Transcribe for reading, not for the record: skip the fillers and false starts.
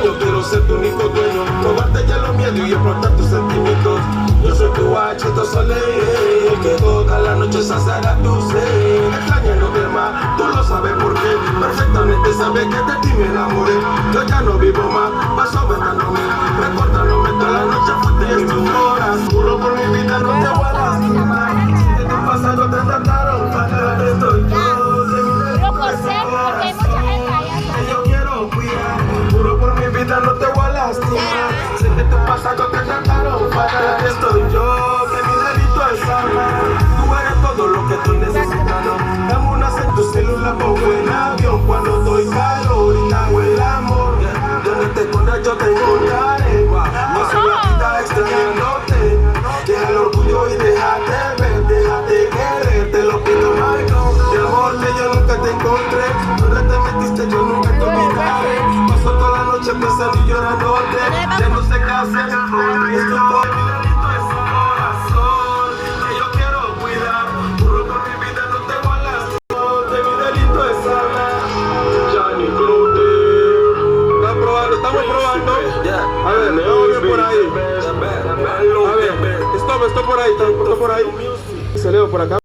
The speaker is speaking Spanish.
Yo quiero ser tu único dueño, robarte ya los miedos y explotar tus sentimientos. Yo soy tu H2 Soleil, el que toda la noche saciará tu sed. Extrañándote más, tú lo sabes por qué. Perfectamente sabes que de ti me enamoré. Yo ya no vivo más, paso venándome, recordándome toda la noche fuiste en tus horas. Juro por mi vida no te voy a lastimar. Si de tu pasado te trataron fatal, estoy yo. Yo quiero cuidar, juro por mi vida no te voy a lastimar. Sé que tu pasado te trataron fatal, estoy yo, que mi delito es amar. Tú eres todo lo que estoy necesitando. Dame unas en tu celular, pongo en avión cuando doy calor y hago el amor. Donde te escondas yo te encontraré. No soy la vida extrañándote. Deja el orgullo y déjate ver, déjate querer, te lo pido Marco. De amor que yo nunca te encontré, donde te metiste yo nunca te olvidaré. Paso toda la noche pensando y llorándote, ya no sé qué hacer, esto todo mi delito es un corazón que yo quiero cuidar. Juro por mi vida no te voy a lastimar, de mi delito es hablar. Janny Clotter, estamos probando. A ver, vamos bien por ahí. A ver, stop por ahí, por ahí. Se leo por acá.